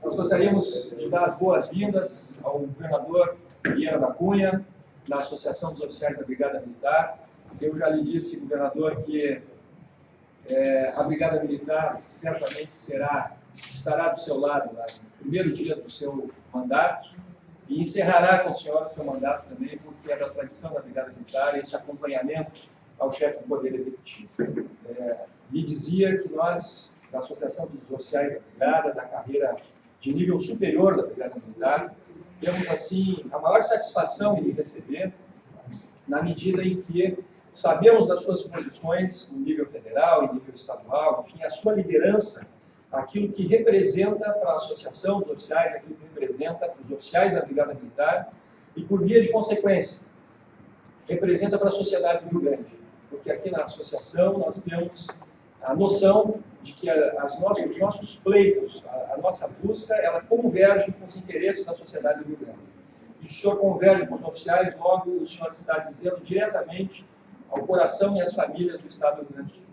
Nós gostaríamos de dar as boas-vindas ao governador Vieira da Cunha, da Associação dos Oficiais da Brigada Militar. Eu já lhe disse, governador, que a Brigada Militar certamente estará do seu lado no primeiro dia do seu mandato e encerrará com o senhor o seu mandato também, porque é da tradição da Brigada Militar esse acompanhamento ao chefe do Poder Executivo. Lhe dizia que nós, da Associação dos Oficiais da Brigada, da carreira de nível superior da Brigada Militar, temos, assim, a maior satisfação em lhe receber, na medida em que sabemos das suas posições em nível federal, em nível estadual, enfim, a sua liderança, aquilo que representa para a Associação dos Oficiais, aquilo que representa para os oficiais da Brigada Militar e, por via de consequência, representa para a sociedade do Rio Grande. Porque aqui na Associação nós temos a noção de que os nossos pleitos, a nossa busca, ela converge com os interesses da sociedade do Rio Grande. E o senhor converge com os oficiais, logo o senhor está dizendo diretamente ao coração e às famílias do Estado do Rio Grande do Sul.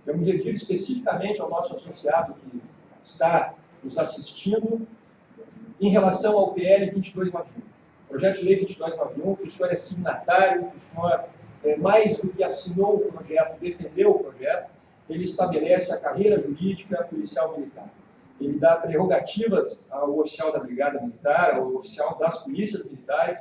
Eu me refiro especificamente ao nosso associado que está nos assistindo em relação ao PL 2291. Projeto de Lei 2291, que o senhor é signatário, que o senhor, mais do que assinou o projeto, defendeu o projeto, ele estabelece a carreira jurídica policial militar. Ele dá prerrogativas ao oficial da Brigada Militar, ao oficial das polícias militares,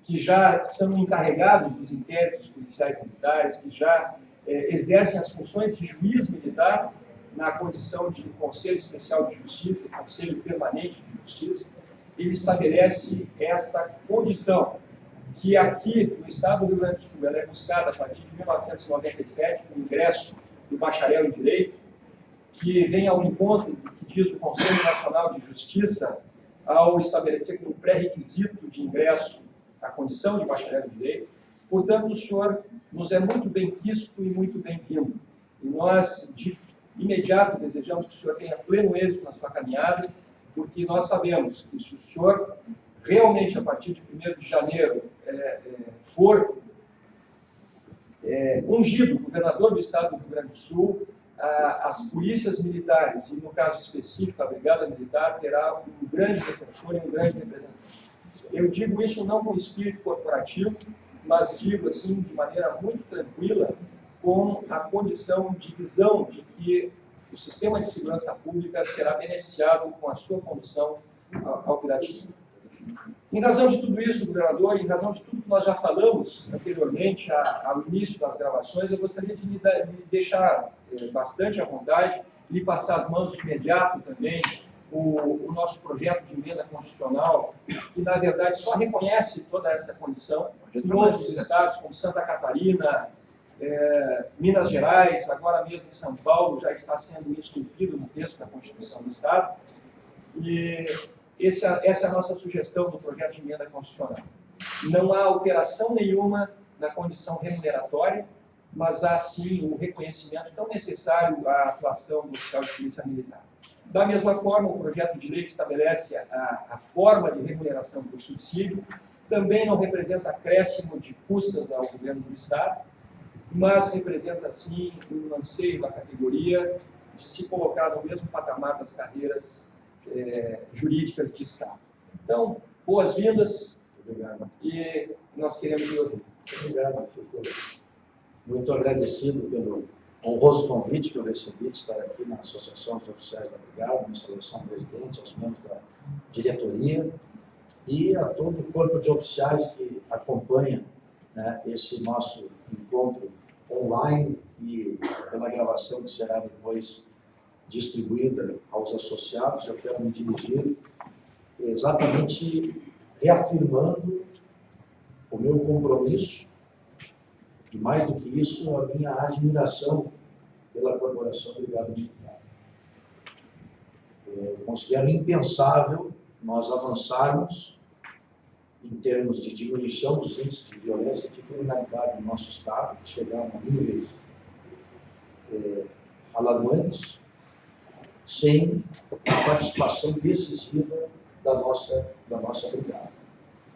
que já são encarregados dos inquéritos policiais militares, que já exercem as funções de juiz militar na condição de Conselho Especial de Justiça, Conselho Permanente de Justiça. Ele estabelece essa condição que aqui no Estado do Rio Grande do Sul ela é buscada a partir de 1997, com o ingresso do bacharel em Direito, que vem ao encontro do que diz o Conselho Nacional de Justiça ao estabelecer como pré-requisito de ingresso a condição de bacharel em Direito. Portanto, o senhor nos é muito bem-visto e muito bem-vindo. E nós, de imediato, desejamos que o senhor tenha pleno êxito na sua caminhada, porque nós sabemos que se o senhor realmente, a partir de 1º de janeiro, for ungido governador do Estado do Rio Grande do Sul, as polícias militares, e no caso específico a Brigada Militar, terá um grande defensor e um grande representante. Eu digo isso não com espírito corporativo, mas digo assim de maneira muito tranquila, com a condição de visão de que o sistema de segurança pública será beneficiado com a sua condução ao piratismo. Em razão de tudo isso, governador, em razão de tudo que nós já falamos anteriormente, ao início das gravações, eu gostaria de lhe deixar bastante à vontade e lhe passar as mãos de imediato também o nosso projeto de emenda constitucional, que na verdade só reconhece toda essa condição em outros estados, como Santa Catarina, Minas Gerais, agora mesmo em São Paulo, já está sendo isso incluído no texto da Constituição do Estado. E essa é a nossa sugestão do projeto de emenda constitucional. Não há alteração nenhuma na condição remuneratória, mas há sim o reconhecimento tão necessário à atuação do oficial de polícia militar. Da mesma forma, o projeto de lei que estabelece a forma de remuneração do subsídio também não representa acréscimo de custas ao governo do Estado, mas representa, sim, um anseio da categoria de se colocar no mesmo patamar das carreiras jurídicas de Estado. Então, boas-vindas e nós queremos lhe ouvir. Obrigado, fico muito agradecido pelo honroso convite que eu recebi de estar aqui na Associação dos Oficiais da Brigada, na seleção presidente, aos membros da diretoria e a todo o corpo de oficiais que acompanha, né, esse nosso encontro online e pela gravação que será depois distribuída aos associados. Eu quero me dirigir exatamente reafirmando o meu compromisso e, mais do que isso, a minha admiração pela Corporação Brigada Militar. Eu considero impensável nós avançarmos em termos de diminuição dos índices de violência e de criminalidade no nosso Estado, que chegaram a níveis alarmantes, sem a participação decisiva da nossa brigada,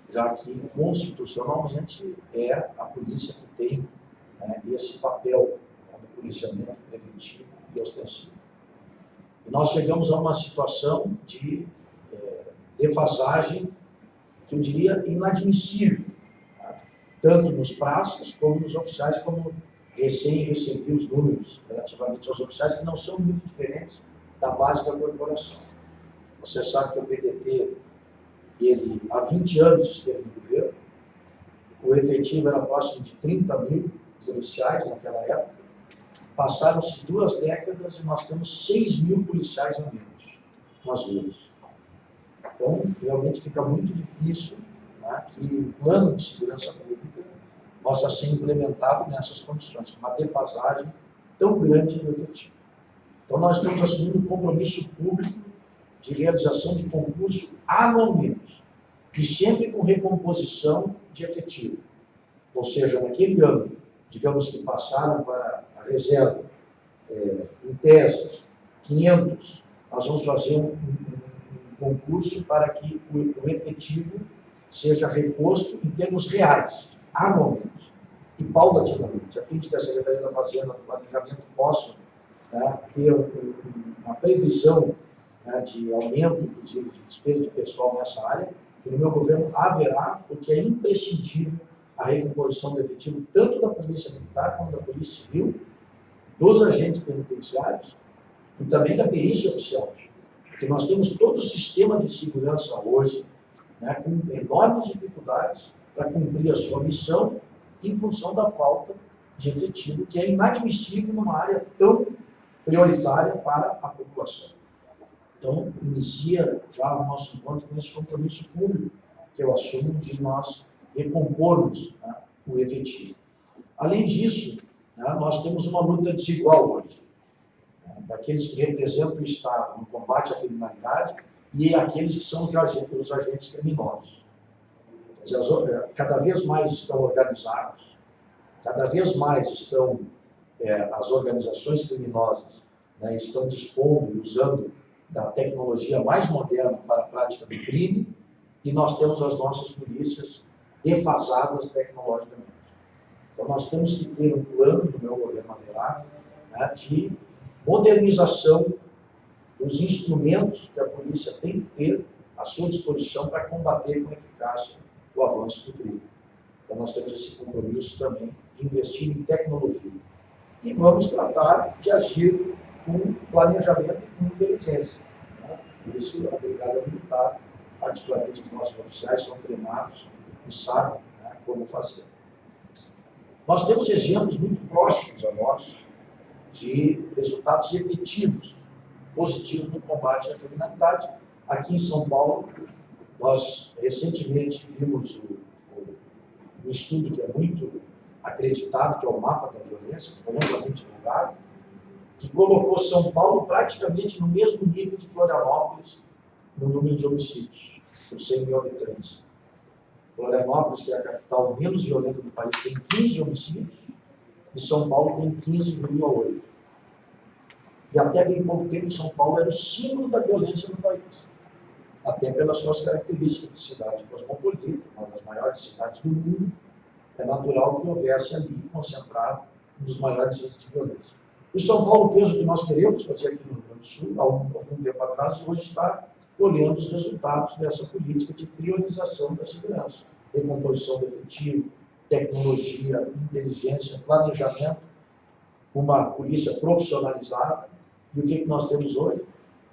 já que constitucionalmente é a polícia que tem esse papel do policiamento preventivo e ostensivo. E nós chegamos a uma situação de defasagem que eu diria inadmissível, tá? Tanto nos praças como nos oficiais, como recém recebi os números relativamente aos oficiais, que não são muito diferentes da base da corporação. Você sabe que o PDT, ele há 20 anos esteve no governo, o efetivo era próximo de 30 mil policiais naquela época, passaram-se 2 décadas e nós temos 6 mil policiais a menos nas ruas. Então, realmente fica muito difícil, né, que o plano de segurança pública possa ser implementado nessas condições, uma defasagem tão grande do efetivo. Então, nós estamos assumindo um compromisso público de realização de concurso anualmente, e sempre com recomposição de efetivo. Ou seja, naquele ano, digamos que passaram para a reserva, em tese, 500, nós vamos fazer um concurso para que o efetivo seja reposto em termos reais, anualmente, e paulatinamente, a fim de que a Secretaria da Fazenda, do Planejamento, possa, né, ter uma previsão, né, de aumento, inclusive, de despesa de pessoal nessa área, que no meu governo haverá, porque é imprescindível a recomposição do efetivo tanto da Polícia Militar como da Polícia Civil, dos agentes penitenciários e também da perícia oficial. Porque nós temos todo o sistema de segurança hoje, né, com enormes dificuldades para cumprir a sua missão em função da falta de efetivo, que é inadmissível numa área tão prioritária para a população. Então, inicia já o nosso encontro com esse compromisso público que eu assumo de nós recompormos, né, o efetivo. Além disso, né, nós temos uma luta desigual hoje, né, daqueles que representam o Estado no combate à criminalidade e aqueles que são os agentes criminosos. Quer dizer, cada vez mais estão organizados, cada vez mais estão as organizações criminosas, né, estão dispondo e usando da tecnologia mais moderna para a prática do crime, e nós temos as nossas polícias defasadas tecnologicamente. Então, nós temos que ter um plano, no meu governo haverá, né, de modernização dos instrumentos que a polícia tem que ter à sua disposição para combater com eficácia o avanço do crime. Então, nós temos esse compromisso também de investir em tecnologia. E vamos tratar de agir com planejamento e com inteligência, né? Por isso, a Brigada Militar, particularmente os nossos oficiais, são treinados e sabem, né, como fazer. Nós temos exemplos muito próximos a nós de resultados efetivos, positivos no combate à criminalidade. Aqui em São Paulo, nós recentemente vimos um estudo que é muito acreditado, que é o Mapa da Violência, que foi amplamente divulgado, que colocou São Paulo praticamente no mesmo nível de Florianópolis no número de homicídios, por 100 mil habitantes. Florianópolis, que é a capital menos violenta do país, tem 15 homicídios, e São Paulo tem 15,8. E até bem pouco tempo, São Paulo era o símbolo da violência no país, até pelas suas características de cidade cosmopolita, uma das maiores cidades do mundo. É natural que houvesse ali concentrado um dos maiores índices de violência. E São Paulo fez o que nós queremos fazer aqui no Rio Grande do Sul, há algum tempo atrás, e hoje está colhendo os resultados dessa política de priorização da segurança, recomposição do efetivo, tecnologia, inteligência, planejamento, uma polícia profissionalizada. E o que nós temos hoje?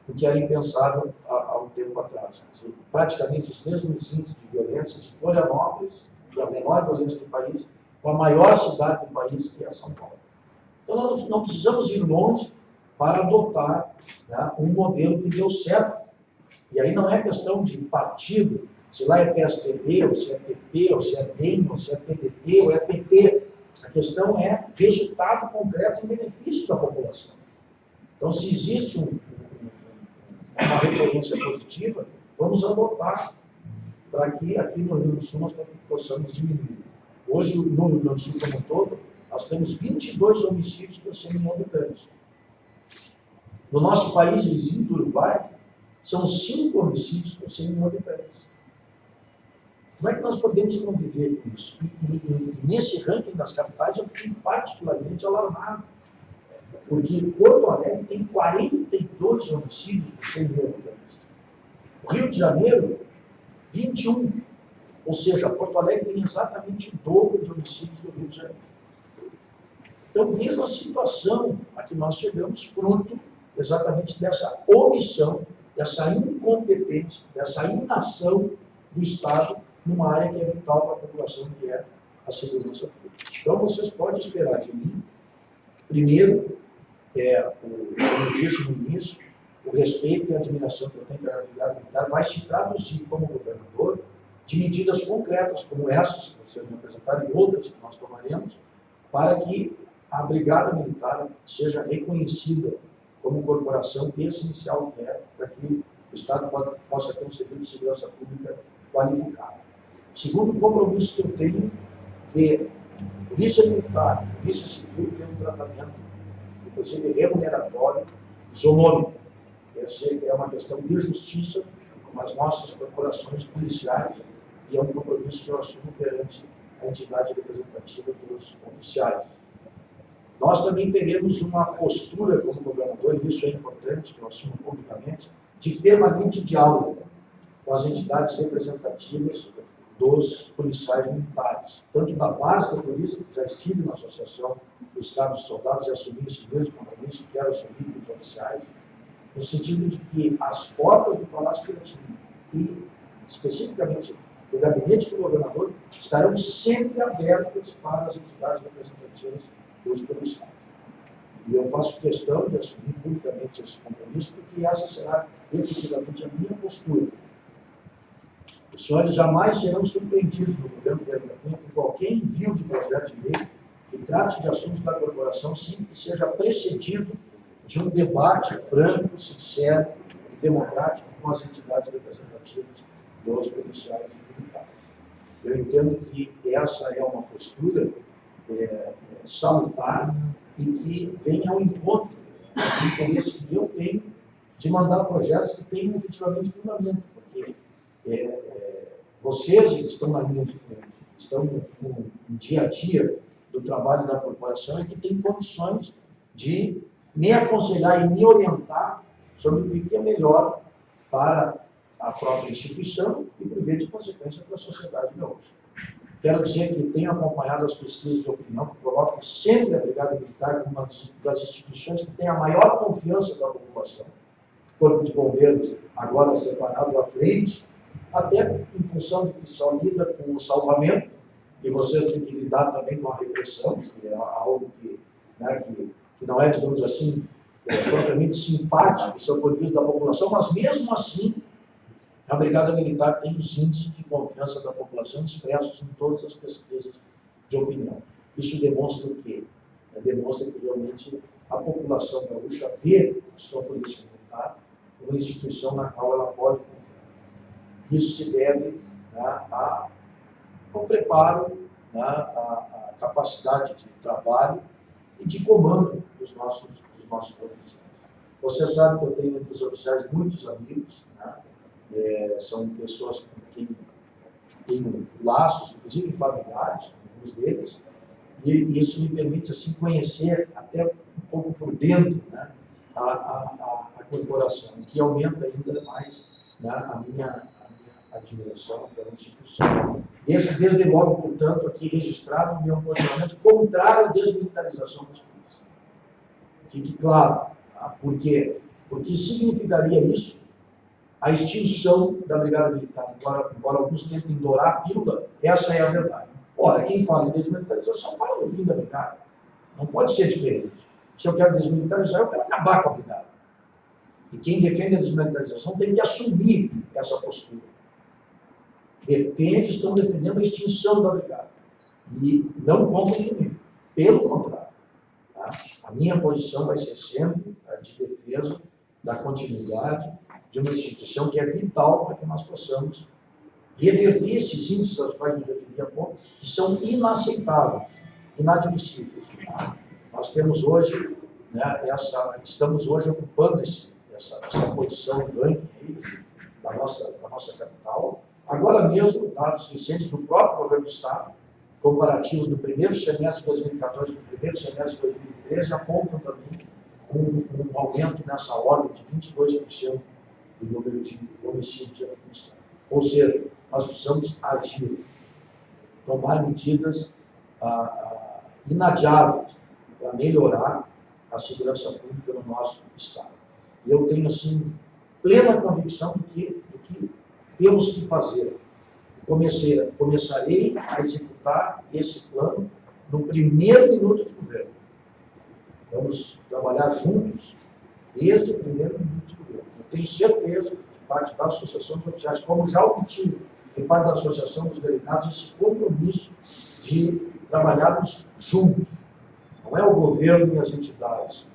O que era impensável há um tempo atrás. Praticamente os mesmos índices de violência de Florianópolis, que é a menor violência do país, com a maior cidade do país, que é São Paulo. Então, nós não precisamos ir longe para adotar, né, um modelo que deu certo. E aí não é questão de partido, se lá é PSDB, ou se é PP, ou se é DEM, ou se é PDT, ou é PT. A questão é resultado concreto em benefício da população. Então, se existe uma referência positiva, vamos adotar para que aqui no Rio Grande do Sul nós possamos diminuir. Hoje, no Rio Grande do Sul como um todo, nós temos 22 homicídios por 100 mil habitantes. No nosso país, vizinho do Uruguai, são 5 homicídios por 100 mil habitantes. Como é que nós podemos conviver com isso? E nesse ranking das capitais, eu fiquei particularmente alarmado, porque Porto Alegre tem 42 homicídios por 100 mil habitantes. O Rio de Janeiro, 21. Ou seja, Porto Alegre tem exatamente o dobro de homicídios do Rio de Janeiro. Então, veja a situação a que nós chegamos, fruto exatamente dessa omissão, dessa incompetência, dessa inação do Estado numa área que é vital para a população, que é a segurança pública. Então, vocês podem esperar de mim, primeiro, como eu disse no início, o respeito e a admiração que eu tenho pela Brigada Militar vai se traduzir como governador de medidas concretas como essas que vocês me apresentaram e outras que nós tomaremos para que a Brigada Militar seja reconhecida como corporação essencial que é para que o Estado possa ter um serviço de segurança pública qualificado. Segundo compromisso que eu tenho de Polícia Militar, Polícia Civil ter um tratamento, inclusive remuneratório, isonômico. Essa é uma questão de justiça com as nossas corporações policiais e é um compromisso que eu assumo perante a entidade representativa dos oficiais. Nós também teremos uma postura como governador, e isso é importante, que eu assumo publicamente, de permanente diálogo com as entidades representativas dos policiais militares, tanto da base da polícia, que já estive na Associação dos Cabos Soldados e assumi esse mesmo compromisso, que quero assumir com os oficiais, no sentido de que as portas do Palácio Piratini e, especificamente, do gabinete do governador estarão sempre abertas para as entidades representativas dos policiais. E eu faço questão de assumir publicamente esse compromisso, porque essa será efetivamente a minha postura. Os senhores jamais serão surpreendidos no governo de Cunha com qualquer envio de projeto de lei que trate de assuntos da corporação, sim, que seja precedido de um debate franco, sincero e democrático com as entidades representativas dos policiais e militares. Eu entendo que essa é uma postura salutar e que vem ao encontro do interesse que eu tenho de mandar projetos que tenham efetivamente fundamento, porque vocês que estão na linha de frente, estão no dia a dia do trabalho da corporação e que têm condições de me aconselhar e me orientar sobre o que é melhor para a própria instituição e, por via de consequência, para a sociedade de hoje. Quero dizer que tenho acompanhado as pesquisas de opinião que colocam sempre a Brigada Militar como uma das instituições que tem a maior confiança da população. O Corpo de Bombeiros, agora separado à frente, até em função de que só lida com o salvamento, e vocês têm que lidar também com a repressão, que é algo que não é, digamos assim, propriamente simpático, do ponto de vista da população, mas mesmo assim, a Brigada Militar tem os índices de confiança da população expressos em todas as pesquisas de opinião. Isso demonstra o quê? Demonstra que realmente a população gaúcha vê a sua Polícia Militar uma instituição na qual ela pode confiar. Isso se deve ao preparo, à capacidade de trabalho e de comando dos nossos oficiais. Você sabe que eu tenho entre os oficiais muitos amigos, são pessoas com quem tenho laços, inclusive familiares, alguns deles, e isso me permite assim, conhecer até um pouco por dentro a corporação, que aumenta ainda mais a minha admiração pela instituição. Deixo desde logo, portanto, aqui registrado o meu posicionamento contrário à desmilitarização das polícias. Fique claro. Por quê? Porque significaria isso a extinção da Brigada Militar. Embora alguns tentem dourar a pílula, essa é a verdade. Ora, quem fala em desmilitarização fala no fim da Brigada. Não pode ser diferente. Se eu quero desmilitarizar, eu quero acabar com a Brigada. E quem defende a desmilitarização tem que assumir essa postura. Estão defendendo a extinção da Brigada. E não contam comigo. Pelo contrário. A minha posição vai ser sempre a de defesa da continuidade de uma instituição que é vital para que nós possamos reverter esses índices aos quais me referi há pouco, que são inaceitáveis, inadmissíveis. Nós temos hoje, estamos hoje ocupando essa posição do ranking da nossa capital. Agora mesmo, dados recentes do próprio governo do Estado, comparativos do primeiro semestre de 2014 com o primeiro semestre de 2013, apontam também um aumento nessa ordem de 22% do número de homicídios aqui no Estado. Ou seja, nós precisamos agir, tomar medidas inadiáveis para melhorar a segurança pública no nosso Estado. E eu tenho, assim, plena convicção do que temos que fazer. Começarei a executar esse plano no primeiro minuto de governo. Vamos trabalhar juntos desde o primeiro minuto de governo. Eu tenho certeza, de parte da Associação dos Oficiais, como já obtive de parte da Associação dos Delegados, esse compromisso de trabalharmos juntos. Não é o governo e as entidades,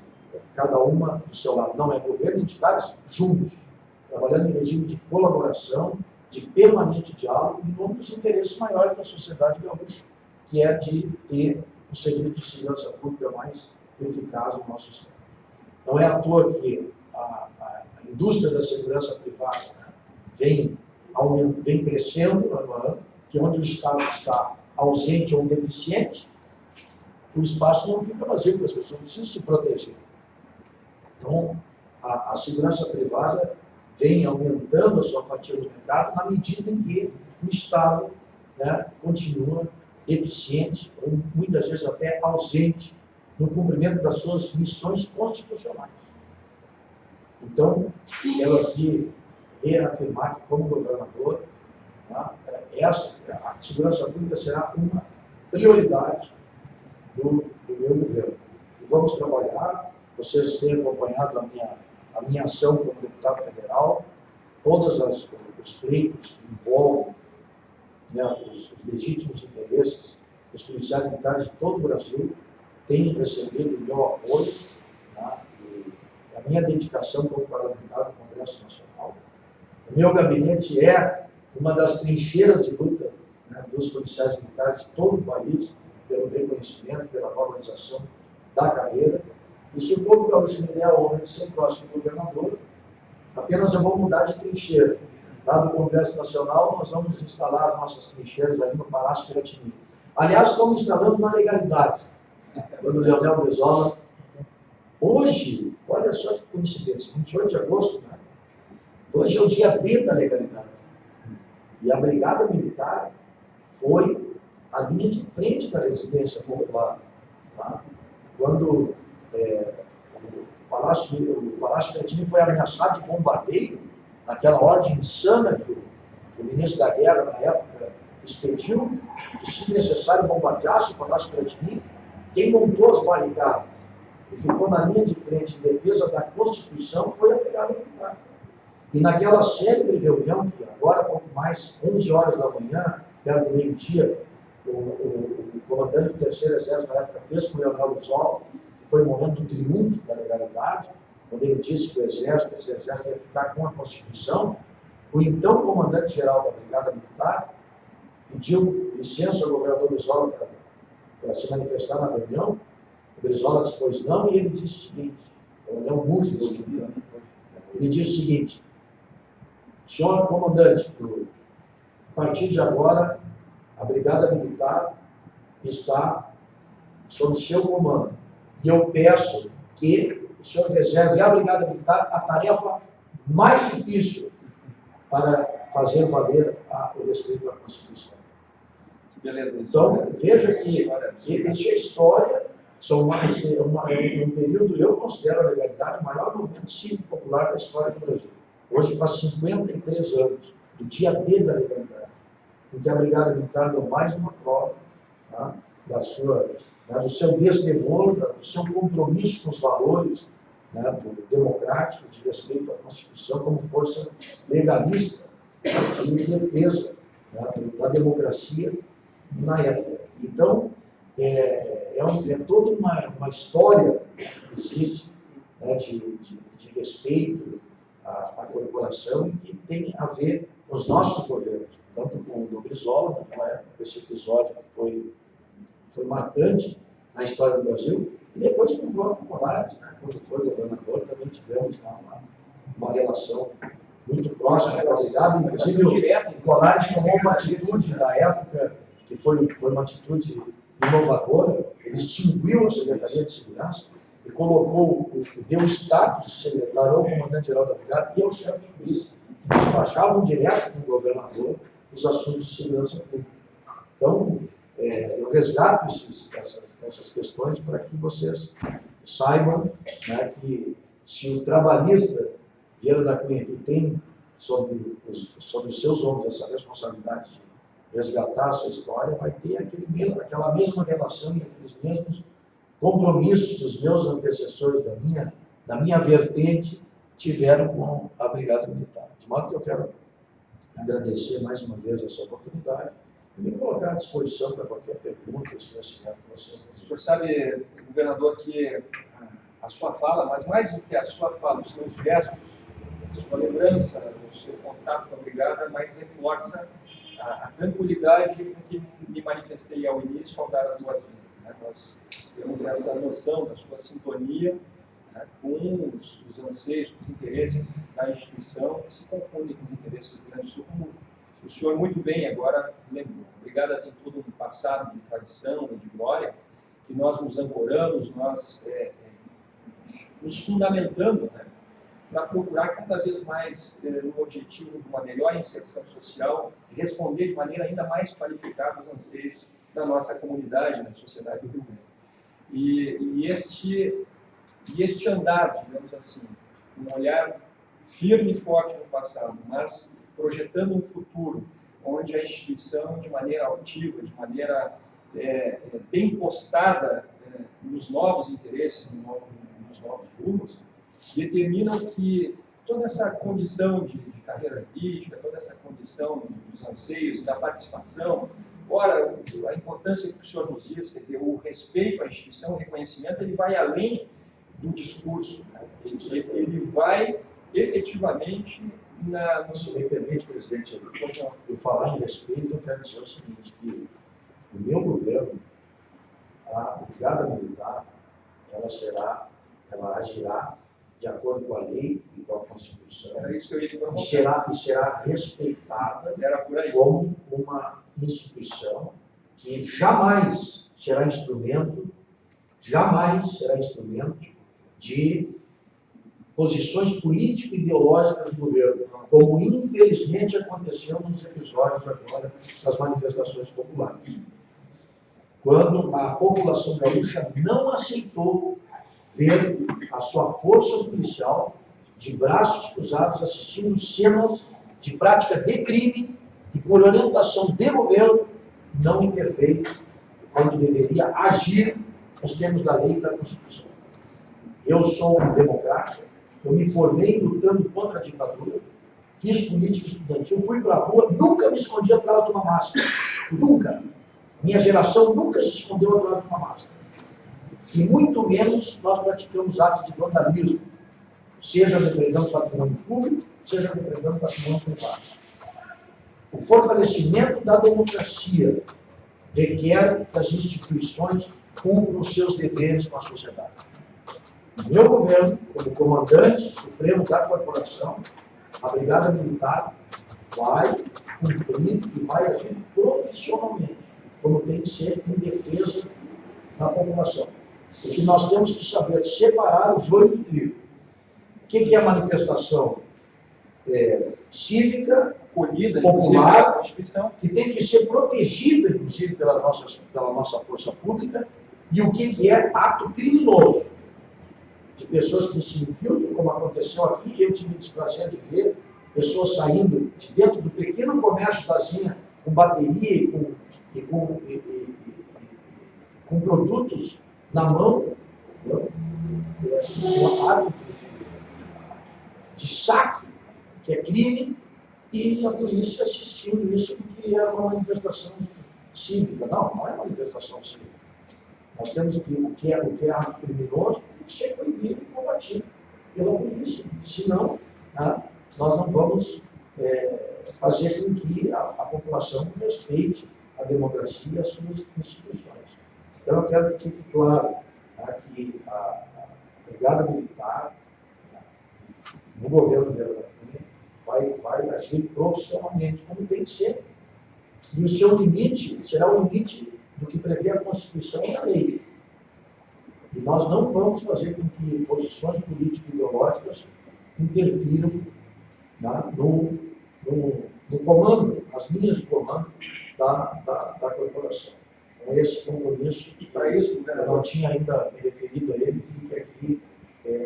cada uma do seu lado. Não, é governo e entidades juntos, trabalhando em regime de colaboração, de permanente diálogo, em nome dos interesses maiores da sociedade gaúcha, que é de ter um serviço de segurança pública mais eficaz no nosso Estado. Não é à toa que a indústria da segurança privada, né, vem crescendo ano a ano, que onde o Estado está ausente ou deficiente, o espaço não fica vazio, porque as pessoas precisam se proteger. Então, a segurança privada vem aumentando a sua fatia do mercado na medida em que o Estado, né, continua deficiente, ou muitas vezes até ausente, no cumprimento das suas missões constitucionais. Então, quero aqui reafirmar que, como governador, tá, a segurança pública será uma prioridade do meu governo. E vamos trabalhar, vocês têm acompanhado a minha ação como deputado federal, todos os pleitos que envolvem, né, os legítimos interesses dos policiais militares de todo o Brasil têm recebido o meu apoio, tá, e a minha dedicação como parlamentar do Congresso Nacional. O meu gabinete é uma das trincheiras de luta, né, dos policiais militares de todo o país, pelo reconhecimento, pela valorização da carreira. E se o povo gaúcho me der a honra de ser próximo governador, apenas eu vou mudar de trincheira. Lá no Congresso Nacional, nós vamos instalar as nossas trincheiras ali no Palácio Piratini. Aliás, como instalamos na legalidade. Quando o Leonel Brizola, hoje, olha só que coincidência, 28 de agosto, né? Hoje é o dia D da legalidade. E a Brigada Militar foi a linha de frente da resistência popular. Tá? Quando o Palácio Piratini foi ameaçado de bombardeio, naquela ordem insana que o ministro da Guerra, na época, expediu, que, se necessário, bombardeasse o Palácio Piratini, quem montou as barricadas e ficou na linha de frente em defesa da Constituição foi a Brigada Militar. E naquela célebre reunião, que agora, pouco mais, 11 horas da manhã, perto do meio-dia, o comandante do Terceiro Exército, na época, fez com o Leonel Brizola, que foi o momento do triunfo da legalidade, quando ele disse que esse exército ia ficar com a Constituição. O então comandante-geral da Brigada Militar pediu licença ao governador Brizola para se manifestar na reunião. O Brizola disse, pois não, e ele disse o seguinte, ele é um músico, ele disse o seguinte: senhor comandante, a partir de agora, a Brigada Militar está sob seu comando. E eu peço que o senhor reserve à Brigada Militar a tarefa mais difícil para fazer valer o respeito à Constituição. Beleza. Então, veja que isso é história, um período, eu considero a legalidade o maior movimento cívico popular da história do Brasil. Hoje faz 53 anos, do dia D da legalidade, em que a Brigada Militar deu mais uma prova, tá, do seu destemor, do seu compromisso com os valores, né, do democrático, de respeito à Constituição, como força legalista, de defesa, né, da democracia na época. Então, é toda uma história que existe, né, de respeito à corporação, e que tem a ver com os nossos governos, tanto com o do Brizola, naquela época, esse episódio que foi marcante na história do Brasil, e depois com o próprio Colares, né, quando foi governador, também tivemos uma relação muito próxima, ligada, inclusive o Colares tomou uma atitude na época, que foi uma atitude inovadora. Ele extinguiu a Secretaria de Segurança e colocou deu status de secretário ao comandante-geral da brigada e ao chefe de polícia, que despachavam direto com o governador os assuntos de segurança pública. Então, eu resgato essas questões para que vocês saibam, né, que se o trabalhista Vieira da Cunha, que tem sobre os seus ombros essa responsabilidade de resgatar essa história, vai ter aquela mesma relação e aqueles mesmos compromissos que os meus antecessores da minha vertente tiveram com a Brigada Militar. De modo que eu quero agradecer mais uma vez essa oportunidade e me colocar à disposição para qualquer pergunta, se estiver com vocês. O senhor sabe, governador, que a sua fala, mas mais do que a sua fala, os seus gestos, a sua lembrança, o seu contato com a Brigada, mais reforça a tranquilidade com que me manifestei ao início ao dar as boas-vindas. Né? Nós temos essa noção da sua sintonia, né, com os anseios, com os interesses da instituição, que se confundem com os interesses do Rio Grande do Sul, como o senhor muito bem agora lembrou. A Brigada tem todo um passado de tradição e de glória, que nós nos ancoramos, nós nos fundamentamos, né, para procurar cada vez mais no objetivo de uma melhor inserção social e responder de maneira ainda mais qualificada aos anseios da nossa comunidade, da sociedade do Rio Grande. E este andar, digamos assim, um olhar firme e forte no passado, mas projetando um futuro onde a instituição, de maneira altiva, de maneira bem postada nos novos interesses, nos novos rumos, determinam que toda essa condição de carreira jurídica, toda essa condição dos anseios e da participação, ora, a importância que o senhor nos diz, quer dizer, o respeito à instituição, o reconhecimento, ele vai além do discurso, né? Ele vai efetivamente Se me permite, presidente, eu falar em respeito, eu quero dizer o seguinte, que o meu governo, a Brigada Militar, ela agirá de acordo com a lei e com a Constituição. Era isso que eu ia dizer. E será respeitada como uma instituição que jamais será instrumento de posições político-ideológicas do governo, como infelizmente aconteceu nos episódios agora das manifestações populares. Quando a população gaúcha não aceitou ver a sua força policial de braços cruzados assistindo cenas de prática de crime e por orientação de governo não interveio quando deveria agir nos termos da lei e da Constituição. Eu sou um democrata, eu me formei lutando contra a ditadura, fiz política estudantil, fui para a rua, nunca me escondi atrás de uma máscara. Nunca. Minha geração nunca se escondeu atrás de uma máscara. E muito menos nós praticamos atos de vandalismo, seja depredando patrimônio público, seja depredando patrimônio privado. O fortalecimento da democracia requer que as instituições cumpram os seus deveres com a sociedade. O meu governo, como comandante supremo da corporação, a Brigada Militar vai cumprir e vai agir profissionalmente, como tem que ser em defesa da população. Porque nós temos que saber separar o joio do trigo. O que é a manifestação cívica, acolhida, popular, que tem que ser protegida, inclusive, pela nossa força pública, e o que é ato criminoso de pessoas que se infiltram, como aconteceu aqui. Eu tive o desprazer de ver pessoas saindo de dentro do pequeno comércio da Zinha com bateria e com produtos na mão, um ato de saque, que é crime, e a polícia assistindo isso, porque é uma manifestação cívica. Não é manifestação cívica. Nós temos que o que é ato criminoso tem que ser proibido e combatido pela polícia. Senão, nós não vamos fazer com que a população respeite a democracia e as suas instituições. Então, eu quero que fique claro que a Brigada Militar, no governo dela, vai agir profissionalmente, como tem que ser. E o seu limite será o limite do que prevê a Constituição e a lei. E nós não vamos fazer com que posições político-ideológicas interfiram, né, no comando, nas linhas de comando da corporação. Então, esse compromisso, e para isso, eu não tinha ainda me referido a ele, fica aqui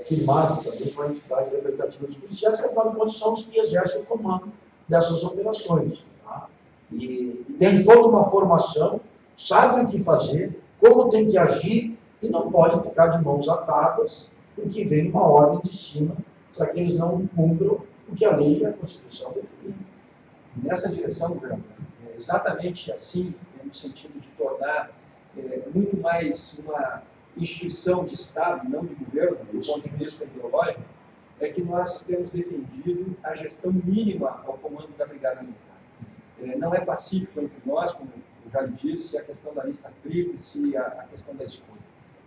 firmado também com a entidade representativa dos policiais, que afinal de contas são os que exercem o comando dessas operações. Tá? E tem toda uma formação, sabem o que fazer, como tem que agir, e não pode ficar de mãos atadas, porque vem uma ordem de cima para que eles não cumpram o que a lei e a Constituição definem. Nessa direção, governador, é exatamente assim, no sentido de tornar muito mais uma instituição de Estado, não de governo, do ponto de vista ideológico, é que nós temos defendido a gestão mínima ao comando da Brigada Militar. Não é pacífico entre nós, como eu já lhe disse, a questão da lista tríplice e a questão da escolha.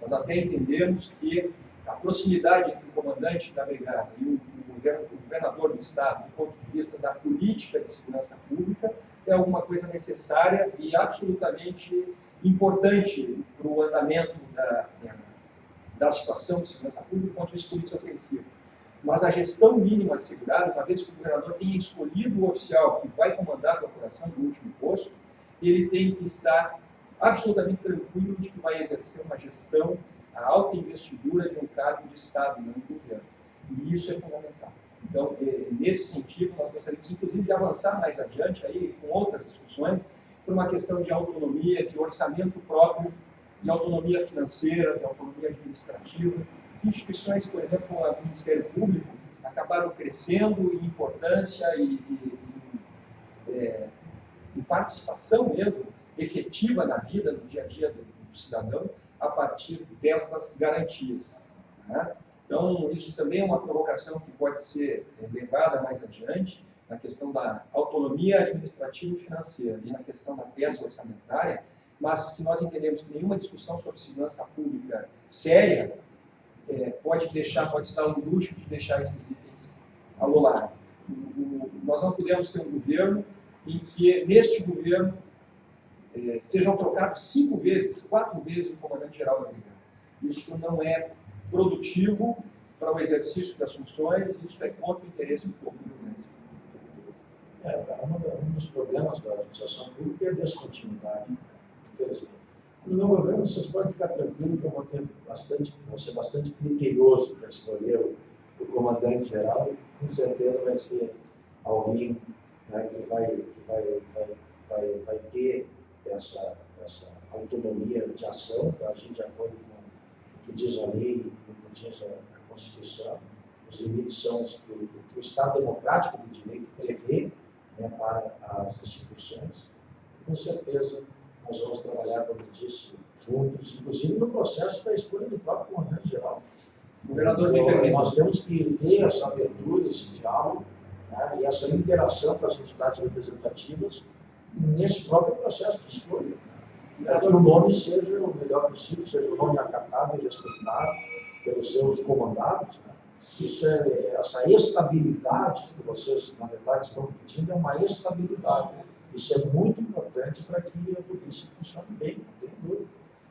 Nós até entendemos que a proximidade entre o comandante da Brigada e o governador do Estado, do ponto de vista da política de segurança pública, é alguma coisa necessária e absolutamente importante para o andamento da situação de segurança pública do ponto de vista político-ofensivo. Mas a gestão mínima assegurada, uma vez que o governador tenha escolhido o oficial que vai comandar a corporação do último posto, ele tem que estar absolutamente tranquilo de que vai exercer uma gestão, a alta investidura de um cargo de Estado, não de governo. E isso é fundamental. Então, nesse sentido, nós gostaríamos, inclusive, de avançar mais adiante, aí, com outras discussões, por uma questão de autonomia, de orçamento próprio, de autonomia financeira, de autonomia administrativa. Instituições, por exemplo, como o Ministério Público, acabaram crescendo em importância e em participação mesmo, efetiva na vida, no dia a dia do cidadão, a partir destas garantias. Né? Então, isso também é uma provocação que pode ser levada mais adiante, na questão da autonomia administrativa e financeira e na questão da peça orçamentária, mas que nós entendemos que nenhuma discussão sobre segurança pública séria pode se dar o luxo de deixar esses itens ao lado. Nós não podemos ter um governo em que, neste governo, sejam trocados 5 vezes, 4 vezes o comandante-geral da Brigada. Isso não é produtivo para o exercício das funções, isso é contra o interesse do povo do Rio Grande. Um dos problemas da administração pública é a descontinuidade, infelizmente. No meu governo, vocês podem ficar tranquilos que eu vou ser bastante criterioso para escolher o comandante-geral, com certeza vai ser alguém, né, que vai ter essa autonomia de ação, para agir de acordo com o que diz a lei e o que diz a Constituição. Os limites são os que o Estado democrático de direito prevê, né, para as instituições. E, com certeza, nós vamos trabalhar, como eu disse, juntos, inclusive no processo da escolha do próprio comandante-geral. Nós temos que ter essa abertura, esse diálogo, né, e essa interação com as entidades representativas nesse próprio processo de escolha. Para que o nome seja o melhor possível, seja o nome acatado e respeitado pelos seus comandados. Né? Isso essa estabilidade que vocês, na verdade, estão pedindo, é uma estabilidade. Isso é muito importante para que a polícia funcione bem, não tem dúvida.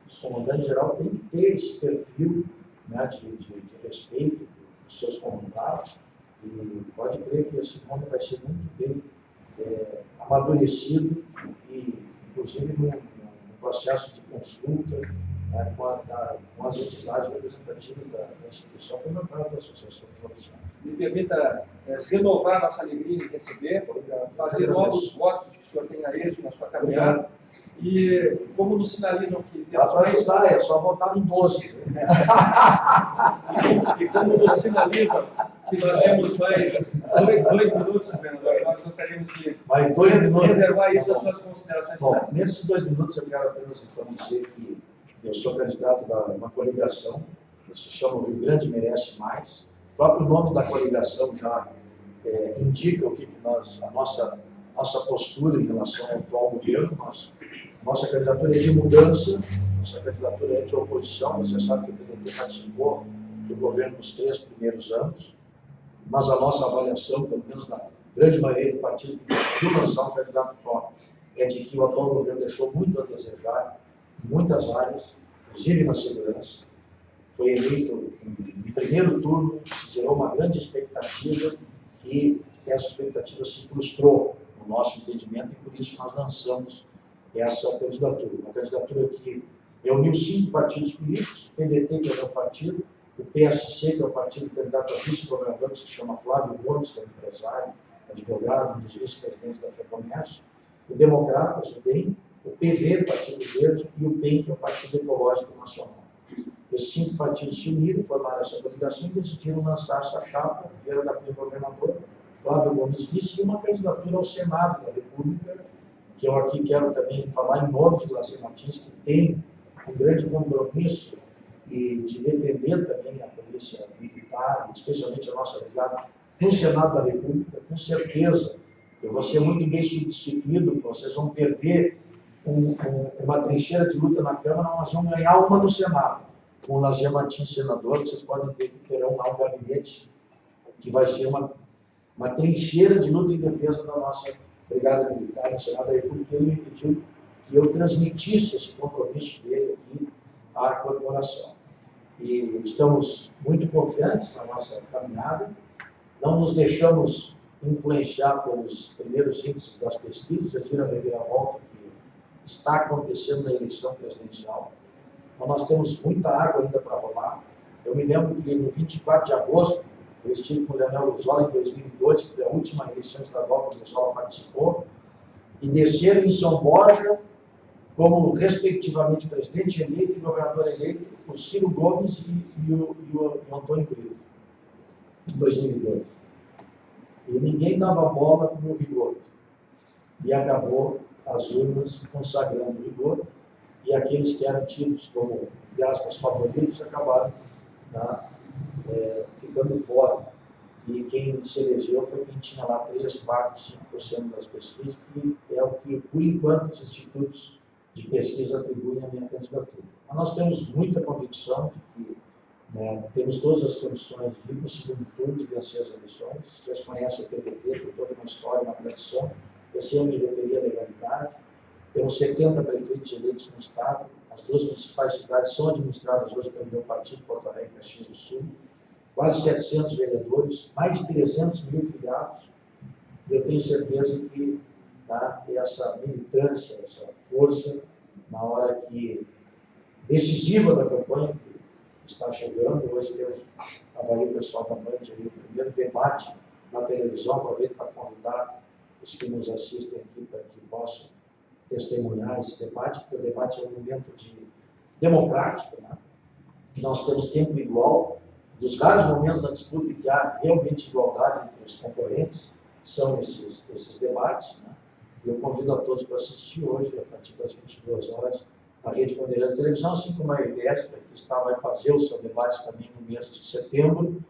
O comandante-geral tem que ter esse perfil, né, de respeito dos seus comandados, e pode crer que esse nome vai ser muito bem amadurecido e, inclusive, no processo de consulta, né, com as entidades representativas da instituição, como da associação profissional. Me permita renovar nossa alegria em receber, fazer novos votos de que o senhor tenha êxito na sua caminhada. E como nos sinalizam que... É só votar em 12. E como nos sinalizam que nós temos mais 2 minutos, governador, nós gostaríamos de mais 2 minutos. Reservar isso às suas considerações. Bom, nesses 2 minutos eu quero apenas então dizer que eu sou candidato de uma coligação, que se chama O Rio Grande Merece Mais. O próprio nome da coligação já indica o que a nossa postura em relação ao atual governo. Nossa candidatura é de mudança, nossa candidatura é de oposição. Você sabe que o PDT participou do governo nos 3 primeiros anos, mas a nossa avaliação, pelo menos na grande maioria do partido que decidiu lançar um candidato próprio, é de que o atual governo deixou muito a desejar em muitas áreas, inclusive na segurança. foi eleito em primeiro turno, se gerou uma grande expectativa e essa expectativa se frustrou no nosso entendimento e por isso nós lançamos essa candidatura. Uma candidatura que reuniu 5 partidos políticos, o PDT, que é o meu partido, o PSC, que é o partido candidato a vice-governador, que se chama Flávio Gomes, que é empresário, advogado, um dos vice-presidentes da FEComércio, o Democratas, o DEM, o PV, Partido Verde, e o PEN, que é o Partido Ecológico Nacional. Esses 5 partidos se uniram, formaram essa coligação e decidiram lançar essa chapa, Vieira da Cunha governador, Flávio Gomes vice, e uma candidatura ao Senado da República, que eu aqui quero também falar em nome de Lazer Martins, que tem um grande compromisso e de defender também a polícia militar, especialmente a nossa brigada, no Senado da República. Com certeza, eu vou ser muito bem substituído, vocês vão perder uma trincheira de luta na Câmara, nós vamos ganhar uma no Senado. Com o Lazer Martins senador, vocês podem ver que terão lá um gabinete que vai ser uma trincheira de luta em defesa da nossa Brigada Militar no Senado da República. Ele me pediu que eu transmitisse esse compromisso dele aqui à corporação. E estamos muito confiantes na nossa caminhada, não nos deixamos influenciar pelos primeiros índices das pesquisas, vocês viram a reviravolta que está acontecendo na eleição presidencial. Então, nós temos muita água ainda para rolar. Eu me lembro que no 24 de agosto, eu estive com o Leonel Luzola em 2002, que foi a última eleição estadual que o Luzola participou, e desceram em São Borja, como respectivamente presidente eleito e governador eleito, o Ciro Gomes e o Antônio Brito, em 2002. E ninguém dava bola para o rigor. E acabou as urnas consagrando o rigor, e aqueles que eram tidos como, entre aspas, favoritos, acabaram ficando fora. E quem se elegeu foi quem tinha lá 3, 4, 5% das pesquisas, que é o que, por enquanto, os institutos de pesquisa atribuem à minha candidatura. Mas nós temos muita convicção de que temos todas as condições de ir para o segundo turno, de vencer as eleições. Vocês conhecem o PDT, tem toda uma história, uma tradição. Esse ano me referi à legalidade. Temos 70 prefeitos eleitos no Estado. As 2 principais cidades são administradas hoje pelo meu partido, Porto Alegre e Caxias do Sul. Quase 700 vereadores, mais de 300 mil filiados. Eu tenho certeza que essa militância, essa força, na hora que decisiva da campanha, que está chegando, hoje temos o pessoal da Band, o primeiro debate na televisão, aproveito para convidar os que nos assistem aqui para que possam testemunhar esse debate, porque o debate é um momento democrático, que nós temos tempo igual, dos vários momentos da disputa em que há realmente igualdade entre os concorrentes, são esses debates. Eu convido a todos para assistir hoje, a partir das 22 horas, a Rede Bandeirantes de Televisão, assim como a Extra, que vai fazer o seu debate também no mês de setembro,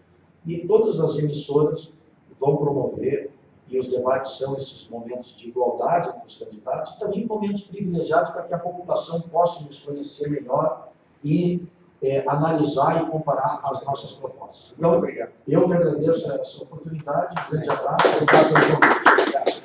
e todas as emissoras vão promover, e os debates são esses momentos de igualdade entre os candidatos, e também momentos privilegiados para que a população possa nos conhecer melhor e analisar e comparar as nossas propostas. Então, Muito obrigado. Eu que agradeço essa oportunidade, um grande abraço, obrigado pelo convite.